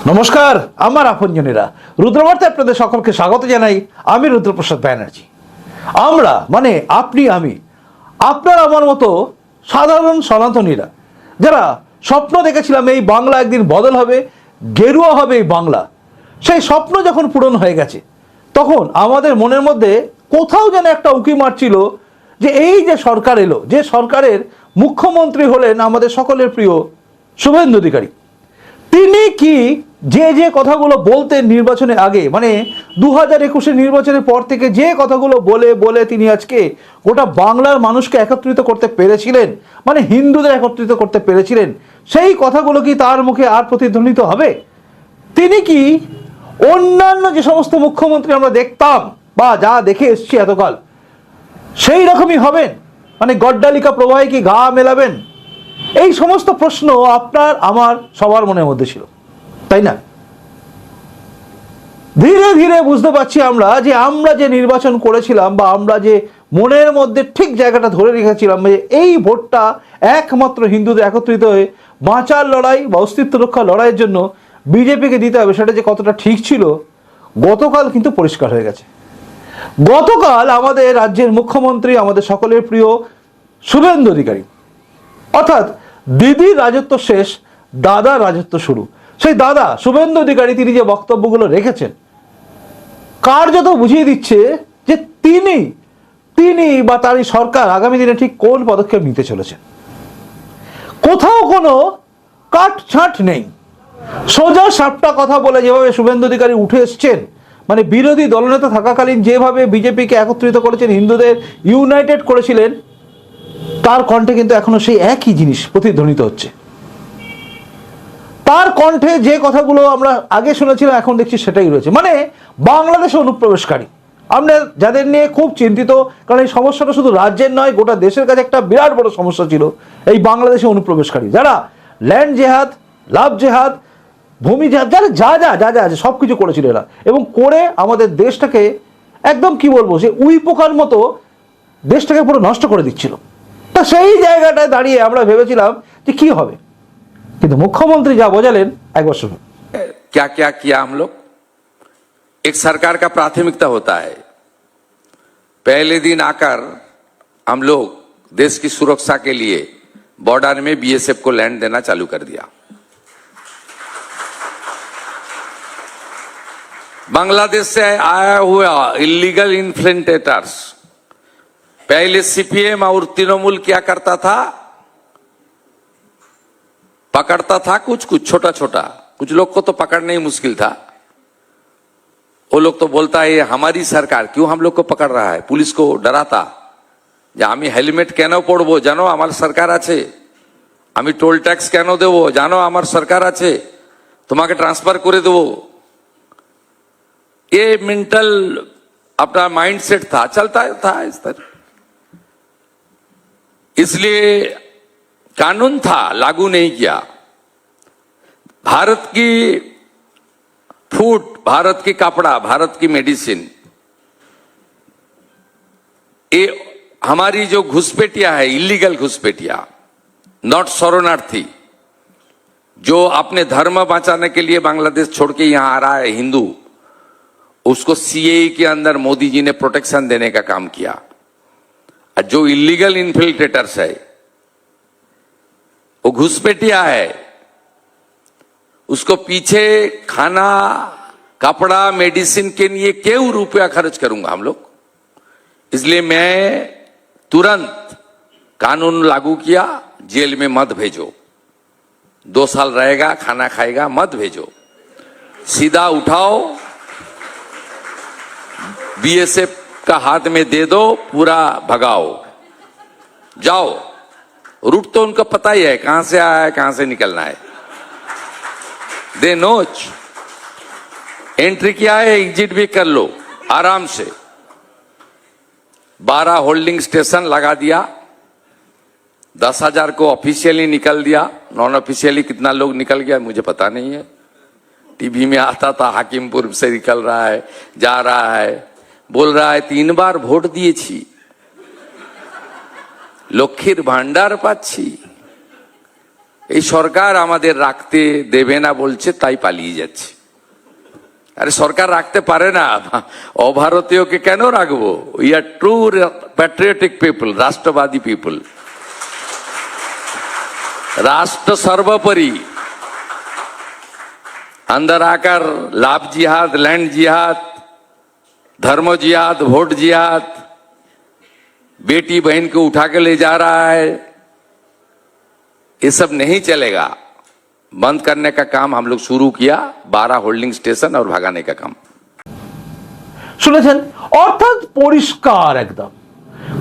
নমস্কার আমার আপনজনেরা, রুদ্রবার্তে আপনাদের সকলকে স্বাগত জানাই। আমি রুদ্রপ্রসাদ ব্যানার্জি। আমরা মানে আপনি আমি আপনার আমার মতো সাধারণ সনাতনীরা যারা স্বপ্ন দেখেছিলাম এই বাংলা একদিন বদল হবে, গেরুয়া হবে এই বাংলা, সেই স্বপ্ন যখন পূরণ হয়ে গেছে তখন আমাদের মনের মধ্যে কোথাও যেন একটা উকি মারছিল যে এই যে সরকার এলো, যে সরকারের মুখ্যমন্ত্রী হলেন আমাদের সকলের প্রিয় শুভেন্দু অধিকারী, তিনি কি যে কথাগুলো বলতেন নির্বাচনের আগে, মানে 2021 নির্বাচনের পর থেকে যে কথাগুলো বলে বলে তিনি আজকে গোটা বাংলার মানুষকে একত্রিত করতে পেরেছিলেন, মানে হিন্দুদের একত্রিত করতে পেরেছিলেন, সেই কথাগুলো কি তার মুখে আর প্রতিধ্বনিত হবে? তিনি কি অন্যান্য যে সমস্ত মুখ্যমন্ত্রী আমরা দেখতাম বা যা দেখে এসছি এতকাল সেই রকমই হবেন? মানে গড্ডালিকা প্রবাহে কি গা মেলাবেন? এই সমস্ত প্রশ্ন আপনার আমার সবার মনের মধ্যে ছিল, তাই না? ধীরে ধীরে বুঝতে পারছি আমরা যে নির্বাচন করেছিলাম বা আমরা যে মনের মধ্যে ঠিক জায়গাটা ধরে রেখেছিলাম যে এই ভোটটা একমাত্র হিন্দুদের একত্রিত হয়ে বাঁচার লড়াই বা অস্তিত্ব রক্ষা লড়াইয়ের জন্য বিজেপিকে দিতে হবে, সেটা যে কতটা ঠিক ছিল গতকাল কিন্তু পরিষ্কার হয়ে গেছে। গতকাল আমাদের রাজ্যের মুখ্যমন্ত্রী, আমাদের সকলের প্রিয় শুভেন্দু অধিকারী, অর্থাৎ দিদির রাজত্ব শেষ, দাদার রাজত্ব শুরু। সেই দাদা শুভেন্দু অধিকারী তিনি যে বক্তব্যগুলো রেখেছেন কার্যত বুঝিয়ে দিচ্ছে যে তিনি বা তারই সরকার আগামী দিনে ঠিক কোন পদক্ষেপ নিতে চলেছেন। কোথাও কোনো কাটছাঁট নেই, সোজা সাপটা কথা বলে যেভাবে শুভেন্দু অধিকারী উঠে এসছেন, মানে বিরোধী দলনেতা থাকাকালীন যেভাবে বিজেপিকে একত্রিত করেছেন, হিন্দুদের ইউনাইটেড করেছিলেন, তার কণ্ঠে কিন্তু এখনো সেই একই জিনিস প্রতিধ্বনিত হচ্ছে। তার কণ্ঠে যে কথাগুলো আমরা আগে শুনেছিলাম এখন দেখছি সেটাই রয়েছে, মানে বাংলাদেশে অনুপ্রবেশকারী। আমরা যাদের নিয়ে খুব চিন্তিত, কারণ এই সমস্যাটা শুধু রাজ্যের নয়, গোটা দেশের কাছে একটা বিরাট বড় সমস্যা ছিল এই বাংলাদেশে অনুপ্রবেশকারী, যারা ল্যান্ড জেহাদ, লাভ জেহাদ, ভূমি জেহাদ, যারা যা যা যা যা আছে সব কিছু করেছিল এরা, এবং করে আমাদের দেশটাকে একদম কি বলবো, সে উই পোকার মতো দেশটাকে পুরো নষ্ট করে দিচ্ছিল। তা সেই জায়গাটায় দাঁড়িয়ে আমরা ভেবেছিলাম যে কি হবে, কিন্তু মুখ্যমন্ত্রী যা বোঝালেন একবার শুনুন। क्या क्या किया हम लोग? एक सरकार का प्राथमिकता होता है, पहले दिन आकर हम लोग देश की सुरक्षा के लिए बॉर्डर में बीएसएफ को लैंड देना चालू कर दिया। बांग्लादेश से आया हुआ इलीगल इन्फ्लेटेटर्स, पहले सीपीएम और तृणमूल क्या करता था, पकड़ता था कुछ छोटा छोटा, कुछ लोग को तो पकड़ना ही मुश्किल था। वो लोग तो बोलता है ये हमारी सरकार क्यों हम लोग को पकड़ रहा है, पुलिस को डराता যে আমি হেলমেট কেন পরবো জানো আমার সরকার আছে, আমি টোল ট্যাক্স কেন দেবো জানো আমার সরকার আছে, তোমাকে ট্রান্সফার করে দেবো। ये मेंटल अपना माइंडसेट था, चलता था इस तरह। इसलिए कानून था, लागू नहीं किया। भारत की फूड, भारत की कपड़ा, भारत की मेडिसिन, ये हमारी जो घुसपैठिया है, इलीगल घुसपैठिया, नॉट शरणार्थी, जो अपने धर्म बचाने के लिए बांग्लादेश छोड़ के यहां आ रहा है हिंदू, उसको सीएए के अंदर मोदी जी ने प्रोटेक्शन देने का काम किया। और जो इलीगल इन्फिल्ट्रेटर्स है वो घुसपैठिया है, उसको पीछे खाना, कपड़ा, मेडिसिन के लिए क्यों रुपया खर्च करूंगा हम लोग। इसलिए मैं तुरंत कानून लागू किया, जेल में मत भेजो, 2 साल रहेगा, खाना खाएगा, मत भेजो, सीधा उठाओ, बीएसएफ का हाथ में दे दो, पूरा भगाओ, जाओ। रूट तो उनको पता ही है कहां से आया है, कहां से निकलना है। दे नोच, एंट्री किया है, एग्जिट भी कर लो आराम से। 12 होल्डिंग स्टेशन लगा दिया, 10,000 को ऑफिशियली निकल दिया, नॉन ऑफिशियली कितना लोग निकल गया मुझे पता नहीं है। टीवी में आता था हाकिमपुर से निकल रहा है, जा रहा है, बोल रहा है 3 बार ভোট দিয়েছি, লক্ষ্মীর ভান্ডার পাচ্ছি। এই সরকার আমাদের রাখতে দেবে না বলছে, তাই পালিয়ে যাচ্ছে। আরে সরকার রাখতে পারে না, অভারতীয়কে কেন রাখবো? We are true patriotic people, রাষ্ট্রবাদী পিপল। राष्ट्र सर्वोपरि, अंदर आकर लाभ जिहाद, लैंड जिहाद, धर्म जिहाद, वोट जिहाद, बेटी बहन को उठा के ले जा रहा है, ये सब नहीं चलेगा। बंद करने का काम हम लोग शुरू किया, 12 होल्डिंग स्टेशन और भगाने का काम। শুনেছেন? অর্থাৎ পরিষ্কার একদম,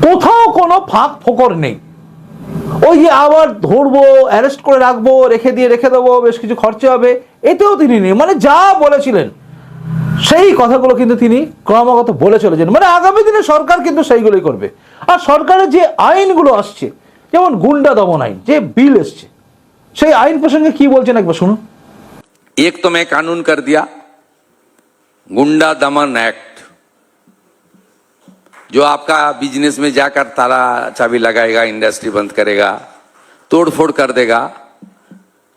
কোথাও কোনো ফাঁক ফোকর নেই। ওই যে আবার ধরবো, অ্যারেস্ট করে রাখবো, রেখে দেবো, বেশ কিছু খরচা হবে, এতেও তিনি নেই। মানে যা বলেছিলেন সেই কথাগুলো কিন্তু তিনি ক্রমাগত বলে চলেছেন। মানে আগামী দিনে সরকার কিন্তু সেইগুলোই করবে। আর সরকারের যে আইনগুলো আসছে, যেমন গুন্ডা দমন আইন, যে বিল এসছে, সেই আইন প্রসঙ্গে কি বলছেন একবার শুনুন। एक तो मैं कानून कर दिया, गुंडा दमन एक्ट, जो आपका बिजनेस में जाकर ताला चाबी लगाएगा, इंडस्ट्री बंद करेगा, तोड़फोड़ कर देगा,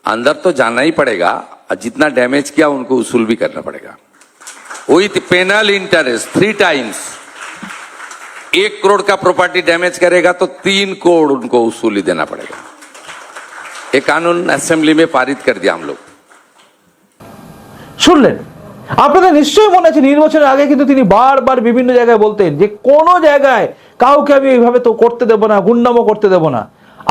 अंदर तो जाना ही पड़ेगा, और जितना डैमेज किया उनको वसूल भी करना पड़ेगा with penal interest 3 times. 1 crore का प्रॉपर्टी डैमेज करेगा तो 3 करोड़ उनको वसूली देना पड़ेगा। ये कानून असेंबली में पारित कर दिया हम लोग। শুনলেন? আপনাদের নিশ্চয়ই মনে আছে নির্বাচনের আগে কিন্তু তিনি বারবার বিভিন্ন জায়গায় বলতেন যে কোনো জায়গায় কাউকে আমি এইভাবে তো করতে দেবো না, গুন্ডামো করতে দেবো না।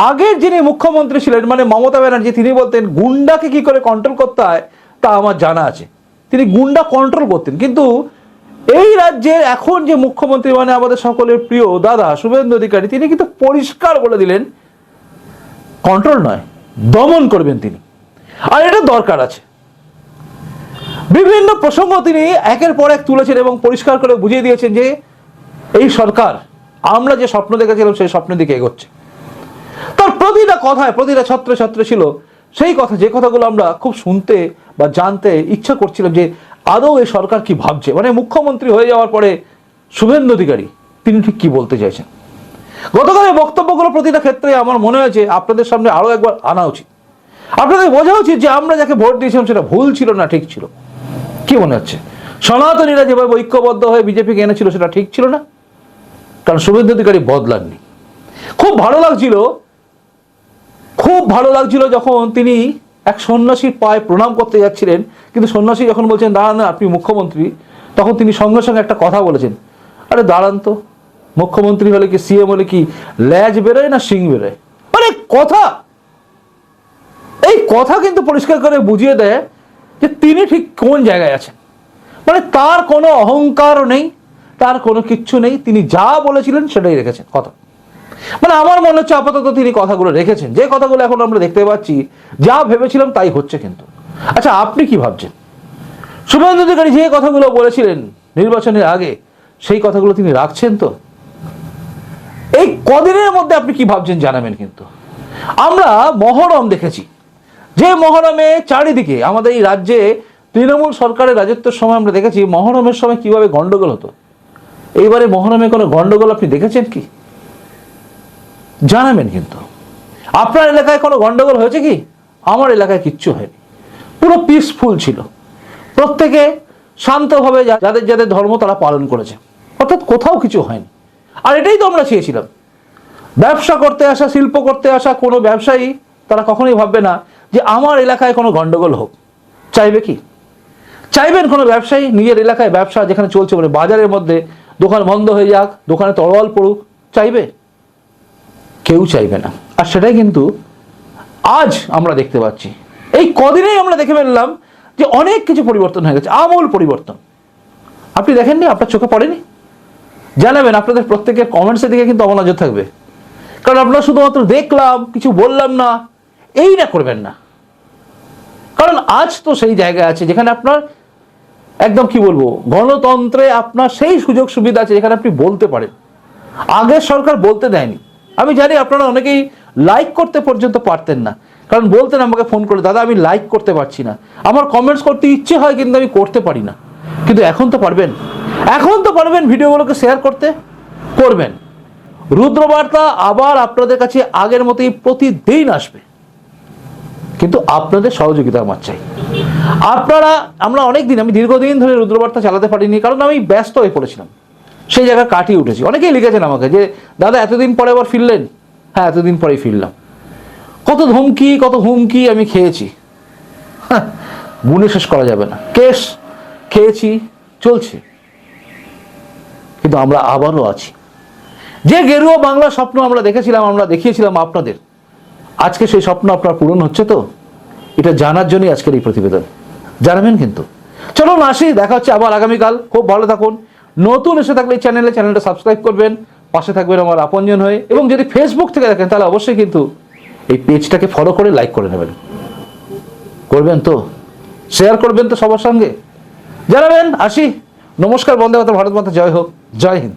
আগের যিনি মুখ্যমন্ত্রী ছিলেন মানে মমতা ব্যানার্জি, তিনি বলতেন গুন্ডাকে কি করে কন্ট্রোল করতে হয় তা আমার জানা আছে। তিনি গুন্ডা কন্ট্রোল করতেন। কিন্তু এই রাজ্যের এখন যে মুখ্যমন্ত্রী মানে আমাদের সকলের প্রিয় দাদা শুভেন্দু অধিকারী, তিনি কিন্তু পরিষ্কার বলে দিলেন কন্ট্রোল নয়, দমন করবেন তিনি। আর এটা দরকার আছে। বিভিন্ন প্রসঙ্গ তিনি একের পর এক তুলেছেন এবং পরিষ্কার করে বুঝিয়ে দিয়েছেন যে এই সরকার আমরা যে স্বপ্ন দেখেছিলাম সেই স্বপ্নের দিকে এগোচ্ছে। তার প্রতিটা কথায় প্রতিটা ছত্রে ছত্রে ছিল সেই কথা, যে কথাগুলো আমরা খুব শুনতে বা জানতে ইচ্ছা করছিলাম যে আদৌ এই সরকার কি ভাবছে। মানে মুখ্যমন্ত্রী হয়ে যাওয়ার পরে শুভেন্দু অধিকারী তিনি ঠিক কি বলতে চাইছেন। গতকালের বক্তব্যগুলো প্রতিটা ক্ষেত্রে আমার মনে হয়েছে আপনাদের সামনে আরো একবার আনা উচিত। আপনাদের বোঝা উচিত যে আমরা যাকে ভোট দিয়েছিলাম সেটা ভুল ছিল না ঠিক ছিল। কি মনে হচ্ছে সনাতনীরা যেভাবে ঐক্যবদ্ধ হয়ে বিজেপিকে এনেছিল সেটা ঠিক ছিল না? কারণ শুভেন্দু অধিকারী বদলাননি। খুব ভালো লাগছিল যখন তিনি এক সন্ন্যাসীর পায়ে প্রণাম করতে যাচ্ছিলেন, কিন্তু সন্ন্যাসী যখন বলছেন দাঁড়ান আপনি মুখ্যমন্ত্রী, তখন তিনি সঙ্গে সঙ্গে একটা কথা বলেছেন, আরে দাঁড়ান তো, মুখ্যমন্ত্রী হলে কি সিএম হলে কি ল্যাজ বেরোয় না শিং বেরোয়? মানে কথা, এই কথা কিন্তু পরিষ্কার করে বুঝিয়ে দেয় যে তিনি ঠিক কোন জায়গায় আছেন। মানে তার কোনো অহংকারও নেই, তার কোনো কিচ্ছু নেই, তিনি যা বলেছিলেন সেটাই রেখেছেন কথা। মানে আমার মনে হচ্ছে আপাতত তিনি কথাগুলো রেখেছেন, যে কথাগুলো এখন আমরা দেখতে পাচ্ছি যা ভেবেছিলাম তাই হচ্ছে। কিন্তু আচ্ছা আপনি কি ভাবছেন? শুভেন্দু অধিকারী যে কথাগুলো বলেছিলেন নির্বাচনের আগে সেই কথাগুলো তিনি রাখছেন তো? এই কদিনের মধ্যে আপনি কি ভাবছেন জানাবেন। কিন্তু আমরা মহরম দেখেছি, যে মহরমে চারিদিকে আমাদের এই রাজ্যে তৃণমূল সরকারের রাজত্বের সময় আমরা দেখেছি মহরমের সময় কিভাবে গন্ডগোল হতো। এইবারে মহরমে কোনো গন্ডগোল আপনি দেখেছেন কি? জানাবেন। কিন্তু আপনার এলাকায় কোনো গন্ডগোল হয়েছে কি? আমার এলাকায় কিচ্ছু হয়নি, পুরো পিসফুল ছিল। প্রত্যেকে শান্তভাবে যাদের যাদের ধর্ম তারা পালন করেছে, অর্থাৎ কোথাও কিছু হয়নি। আর এটাই তো আমরা চেয়েছিলাম। ব্যবসা করতে আসা, শিল্প করতে আসা কোনো ব্যবসায়ী তারা কখনোই ভাববে না যে আমার এলাকায় কোনো গন্ডগোল হোক। চাইবে কি? চাইবেন কোনো ব্যবসায়ী নিজের এলাকায় ব্যবসা যেখানে চলছে মানে বাজারের মধ্যে দোকান বন্ধ হয়ে যাক, দোকানে তরোয়াল পড়ুক? চাইবে? কেউ চাইবে না। আর সেটাই কিন্তু আজ আমরা দেখতে পাচ্ছি। এই কদিনেই আমরা দেখে ফেললাম যে অনেক কিছু পরিবর্তন হয়ে গেছে, আমূল পরিবর্তন। আপনি দেখেননি? আপনার চোখে পড়েনি? জানাবেন। আপনাদের প্রত্যেকের কমেন্টসের দিকে কিন্তু আমার নজর থাকবে, কারণ আপনারা শুধুমাত্র দেখলাম কিছু বললাম না এই না করবেন না। কারণ আজ তো সেই জায়গায় আছে যেখানে আপনার একদম কি বলবো, গণতন্ত্রে আপনার সেই সুযোগ সুবিধা আছে যেখানে আপনি বলতে পারেন। আগের সরকার বলতে দেয়নি। আমি জানি আপনারা অনেকেই লাইক করতে পর্যন্ত পারতেন না, কারণ বলতেন আমাকে ফোন করে, দাদা আমি লাইক করতে পারছি না, আমার কমেন্টস করতে ইচ্ছে হয় কিন্তু আমি করতে পারি না। কিন্তু এখন তো পারবেন, এখন তো পারবেন ভিডিওগুলোকে শেয়ার করতে, করবেন। রুদ্রবার্তা আবার আপনাদের কাছে আগের মতোই প্রতিদিন আসবে। কিন্তু আপনাদের সহযোগিতা আমার চাই। আমি দীর্ঘদিন ধরে রুদ্রবার্তা চালাতে পারিনি, কারণ আমি ব্যস্ত হয়ে পড়েছিলাম, সেই জায়গা কাটিয়ে উঠেছি। অনেকেই লিখেছেন আমাকে যে দাদা এতদিন পরে আবার ফিরলেন। হ্যাঁ, এতদিন পরেই ফিরলাম। কত ধমকি, কত হুমকি আমি খেয়েছি, হ্যাঁ, গুণে শেষ করা যাবে না। কেস খেয়েছি, চলছে, কিন্তু আমরা আবারও আছি। যে গেরুয়া বাংলা স্বপ্ন আমরা দেখিয়েছিলাম আপনাদের, আজকে সেই স্বপ্ন আপনার পূরণ হচ্ছে তো? এটা জানার জন্যই আজকের এই প্রতিবেদন। জানাবেন কিন্তু। চলুন আসি, দেখা হচ্ছে আবার আগামীকাল। খুব ভালো থাকুন। নতুন এসে থাকলে এই চ্যানেলটা সাবস্ক্রাইব করবেন, পাশে থাকবেন আমার আপনজন হয়ে। এবং যদি ফেসবুক থেকে দেখেন তাহলে অবশ্যই কিন্তু এই পেজটাকে ফলো করে লাইক করে নেবেন। করবেন তো? শেয়ার করবেন তো সবার সঙ্গে? জানাবেন। আসি, নমস্কার, বন্দে মাতরম, ভারত মাতা জয় হোক, জয় হিন্দ।